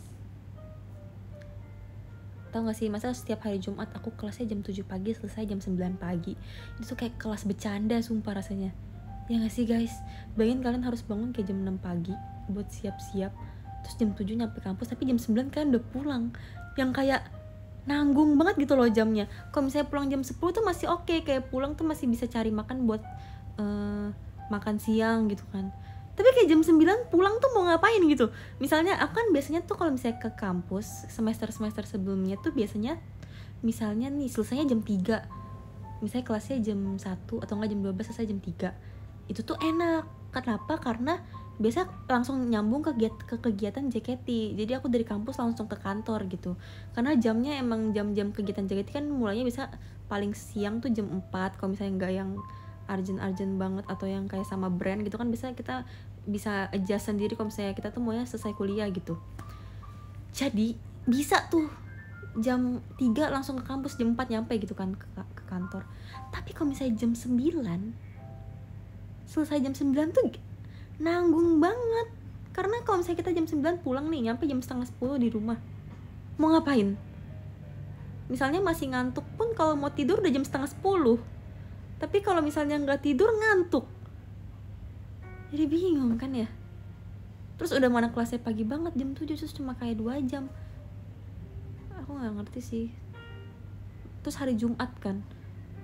Tau gak sih, masa setiap hari Jumat aku kelasnya jam 7 pagi, selesai jam 9 pagi. Itu kayak kelas bercanda sumpah rasanya. Ya gak sih guys? Bayangin kalian harus bangun kayak jam 6 pagi buat siap-siap. Terus jam 7 nyampe kampus, tapi jam 9 kalian udah pulang. Yang kayak nanggung banget gitu loh jamnya. Kalau misalnya pulang jam 10 tuh masih oke, kayak pulang tuh masih bisa cari makan buat makan siang gitu kan. Tapi kayak jam 9 pulang tuh mau ngapain gitu. Misalnya aku kan biasanya tuh kalau misalnya ke kampus semester-semester sebelumnya tuh biasanya misalnya nih selesainya jam 3. Misalnya kelasnya jam 1 atau enggak jam 12, selesai jam 3. Itu tuh enak. Kenapa? Karena biasa langsung nyambung ke kegiatan JKT. Jadi aku dari kampus langsung ke kantor gitu. Karena jamnya emang jam-jam kegiatan JKT kan mulainya bisa paling siang tuh jam 4. Kalau misalnya enggak yang urgent banget atau yang kayak sama brand gitu kan, bisa kita bisa adjust sendiri kalau misalnya kita tuh maunya selesai kuliah gitu. Jadi bisa tuh jam 3 langsung ke kampus, jam 4 nyampe gitu kan ke kantor. Tapi kalau misalnya jam 9 selesai jam 9 tuh nanggung banget. Karena kalau misalnya kita jam 9 pulang nih, nyampe jam setengah 10 di rumah, mau ngapain? Misalnya masih ngantuk pun kalau mau tidur udah jam setengah 10. Tapi kalau misalnya nggak tidur ngantuk, jadi bingung kan ya. Terus udah mana kelasnya pagi banget, jam 7 terus cuma kayak 2 jam. Aku nggak ngerti sih. Terus hari Jumat kan,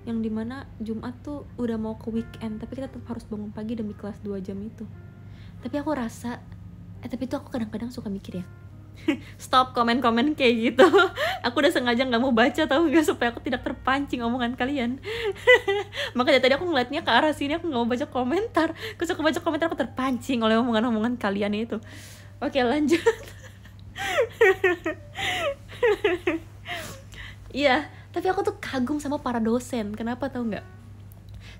yang dimana Jumat tuh udah mau ke weekend, tapi kita tetap harus bangun pagi demi kelas 2 jam itu. Tapi aku rasa tapi itu aku kadang-kadang suka mikir ya, stop komen-komen kayak gitu. Aku udah sengaja nggak mau baca, tahu nggak, supaya aku tidak terpancing omongan kalian. Makanya tadi aku ngeliatnya ke arah sini, aku nggak mau baca komentar. Aku suka baca komentar, aku terpancing oleh omongan-omongan kalian itu. Oke, lanjut. Iya, tapi aku tuh kagum sama para dosen. Kenapa tahu nggak?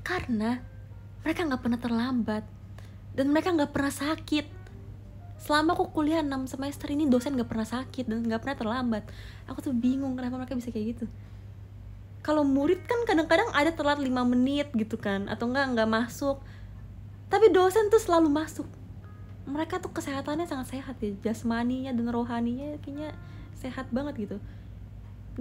Karena mereka nggak pernah terlambat dan mereka nggak pernah sakit. Selama aku kuliah 6 semester ini, dosen gak pernah sakit dan gak pernah terlambat. Aku tuh bingung kenapa mereka bisa kayak gitu. Kalau murid kan kadang-kadang ada telat 5 menit gitu kan, atau enggak masuk. Tapi dosen tuh selalu masuk. Mereka tuh kesehatannya sangat sehat ya, jasmaninya dan rohaninya kayaknya sehat banget gitu.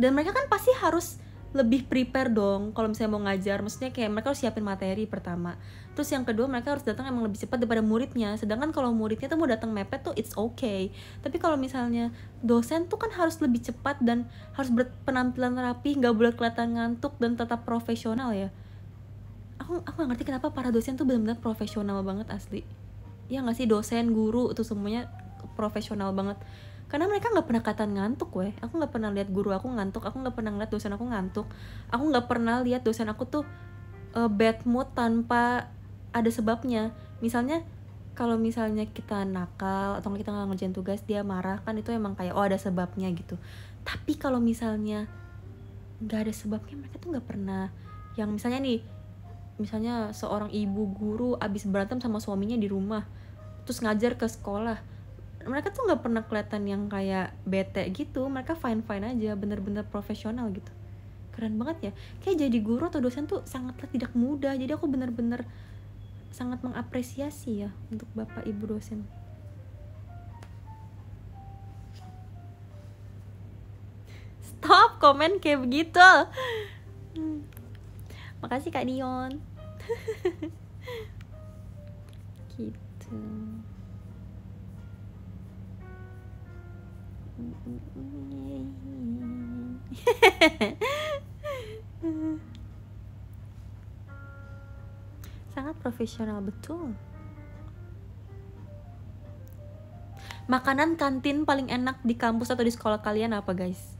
Dan mereka kan pasti harus lebih prepare dong kalau misalnya mau ngajar. Maksudnya kayak mereka harus siapin materi pertama. Terus yang kedua, mereka harus datang emang lebih cepat daripada muridnya. Sedangkan kalau muridnya tuh mau datang mepet tuh it's okay. Tapi kalau misalnya dosen tuh kan harus lebih cepat dan harus berpenampilan rapi, nggak boleh kelihatan ngantuk dan tetap profesional ya. Aku gak ngerti kenapa para dosen tuh benar-benar profesional banget asli. Ya nggak sih, dosen, guru tuh semuanya profesional banget. Karena mereka nggak pernah kelihatan ngantuk weh. Aku nggak pernah lihat guru aku ngantuk, aku nggak pernah lihat dosen aku ngantuk, aku nggak pernah lihat dosen aku tuh bad mood tanpa ada sebabnya. Misalnya kalau misalnya kita nakal atau kita nggak ngerjain tugas, dia marah kan, itu emang kayak ada sebabnya gitu. Tapi kalau misalnya nggak ada sebabnya, mereka tuh nggak pernah yang misalnya nih, misalnya seorang ibu guru abis berantem sama suaminya di rumah terus ngajar ke sekolah, mereka tuh nggak pernah kelihatan yang kayak bete gitu. Mereka fine aja, bener-bener profesional gitu. Keren banget ya. Kayak jadi guru atau dosen tuh sangatlah tidak mudah. Jadi aku bener-bener sangat mengapresiasi ya untuk bapak ibu dosen. Stop komen kayak begitu. Makasih Kak Dion. Gitu. Sangat profesional betul. Makanan kantin paling enak di kampus atau di sekolah kalian apa guys?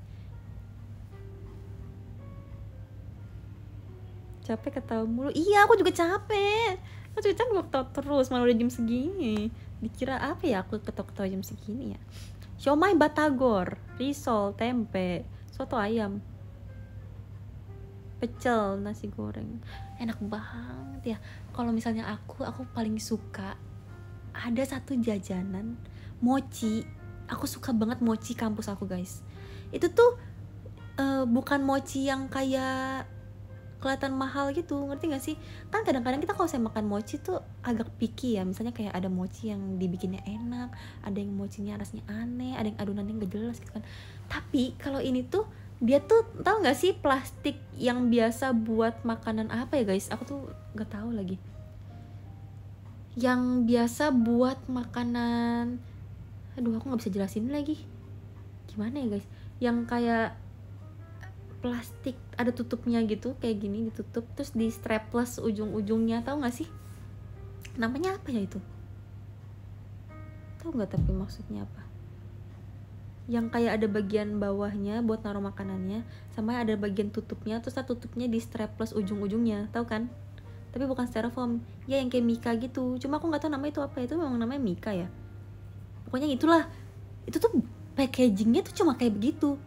Capek ketawa mulu. Iya, aku juga capek. Aku juga capek ketawa terus, malah udah jam segini. Dikira apa ya aku ketawa jam segini ya? Siomay batagor, risol, tempe, soto ayam, pecel, nasi goreng. Enak banget ya. Kalau misalnya aku paling suka ada satu jajanan mochi. Aku suka banget mochi kampus aku guys. Itu tuh bukan mochi yang kayak kelihatan mahal gitu, ngerti gak sih? Kan kadang-kadang kita kalau saya makan mochi tuh agak picky ya. Misalnya kayak ada mochi yang dibikinnya enak, ada yang mochinya rasanya aneh, ada yang adonannya gak jelas gitu kan. Tapi kalau ini tuh dia tuh tahu nggak sih plastik yang biasa buat makanan apa ya guys? Aku tuh nggak tahu lagi. Yang biasa buat makanan, aduh aku nggak bisa jelasin lagi. Gimana ya guys? Yang kayak plastik ada tutupnya gitu, kayak gini ditutup terus di strapless ujung-ujungnya, tahu nggak sih? Namanya apa ya itu? Tahu nggak tapi maksudnya apa? Yang kayak ada bagian bawahnya buat naruh makanannya, sama ada bagian tutupnya, terus tutupnya di strapless ujung-ujungnya, tahu kan? Tapi bukan styrofoam, ya yang kayak Mika gitu. Cuma aku nggak tahu namanya itu apa. Itu memang namanya Mika ya. Pokoknya itulah. Itu tuh packagingnya tuh cuma kayak begitu.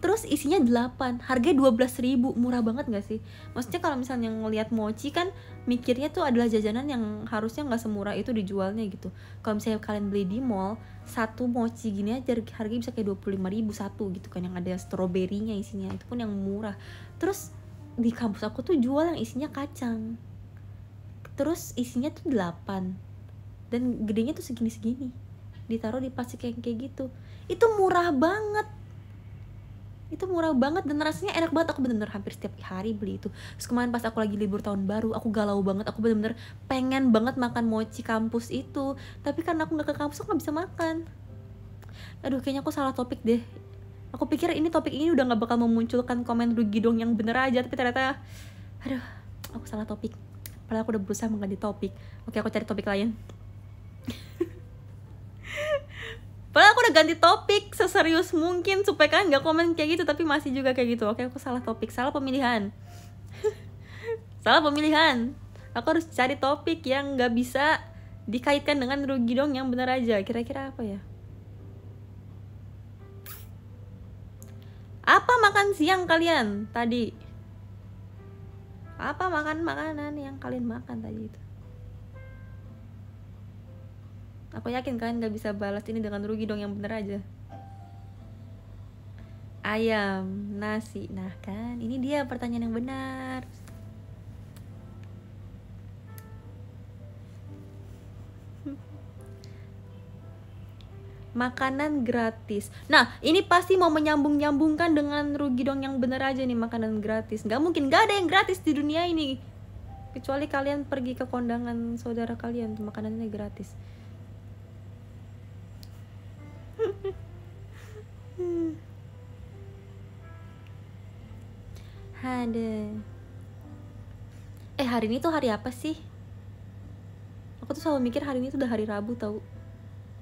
terus isinya 8, harganya 12.000, murah banget gak sih? Maksudnya kalau misalnya ngelihat mochi kan mikirnya tuh adalah jajanan yang harusnya nggak semurah itu dijualnya gitu. Kalau misalnya kalian beli di mall, satu mochi gini aja harganya bisa kayak 25.000 satu gitu kan, yang ada stroberinya isinya, itu pun yang murah. Terus di kampus aku tuh jual yang isinya kacang, terus isinya tuh 8 dan gedenya tuh segini-segini, ditaruh di plastik kayak gitu. Itu murah banget, itu murah banget dan rasanya enak banget. Aku bener-bener hampir setiap hari beli itu. Terus kemarin pas aku lagi libur tahun baru, aku galau banget, aku bener-bener pengen banget makan mochi kampus itu, tapi karena aku gak ke kampus aku gak bisa makan. Aduh, kayaknya aku salah topik deh. Aku pikir ini topik ini udah gak bakal memunculkan komen rugi dong yang bener aja, tapi ternyata aduh, aku salah topik. Padahal aku udah berusaha mengganti topik. Oke, aku cari topik lain. Padahal aku udah ganti topik seserius mungkin supaya kalian gak komen kayak gitu, tapi masih juga kayak gitu. Oke, aku salah topik, salah pemilihan. Salah pemilihan. Aku harus cari topik yang gak bisa dikaitkan dengan rugi dong yang bener aja. Kira-kira apa ya? Apa makan siang kalian tadi? Apa makanan yang kalian makan tadi itu? Aku yakin kalian gak bisa balas ini dengan rugi dong yang bener aja. Ayam, nasi. Nah kan, ini dia pertanyaan yang benar. Makanan gratis. Nah, ini pasti mau menyambung-nyambungkan dengan rugi dong yang bener aja nih, makanan gratis. Gak mungkin, gak ada yang gratis di dunia ini. Kecuali kalian pergi ke kondangan saudara kalian, tuh makanannya gratis. Ada. Hari ini tuh hari apa sih? Aku tuh selalu mikir hari ini tuh udah hari Rabu tau.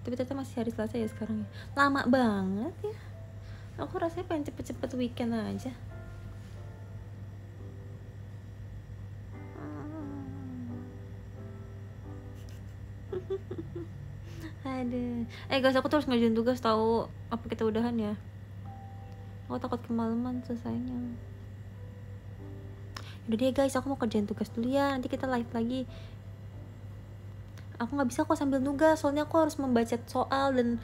Tapi ternyata masih hari Selasa ya sekarang ya. Lama banget ya. Aku rasanya pengen cepet-cepet weekend aja. Aduh. Guys, aku terus ngerjain tugas tahu. Apa kita udahan ya? Aku takut kemalaman selesainya. Udah deh guys, aku mau kerjain tugas dulu ya. Nanti kita live lagi. Aku nggak bisa kok sambil nugas, soalnya aku harus membaca soal dan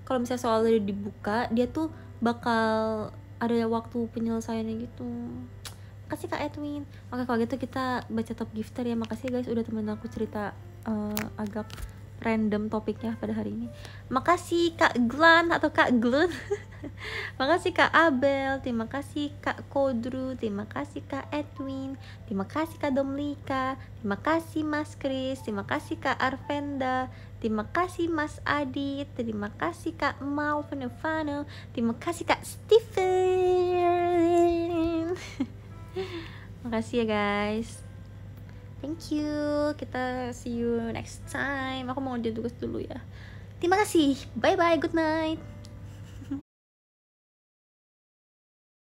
kalau misalnya soal udah dibuka, dia tuh bakal ada waktu penyelesaiannya gitu. Makasih Kak Edwin. Oke, kalau gitu kita baca top gifter ya. Makasih guys udah temen aku cerita agak random topiknya pada hari ini. Makasih Kak Glan atau Kak Glun. Makasih Kak Abel, terima kasih Kak Kodru, terima kasih Kak Edwin, terima kasih Kak Domlika, terima kasih Mas Kris, terima kasih Kak Arvenda, terima kasih Mas Adit, terima kasih Kak Mau Fano, terima kasih Kak Steven. Makasih ya guys. Thank you. Kita see you next time. Aku mau ngerjain tugas dulu ya. Terima kasih. Bye bye. Good night.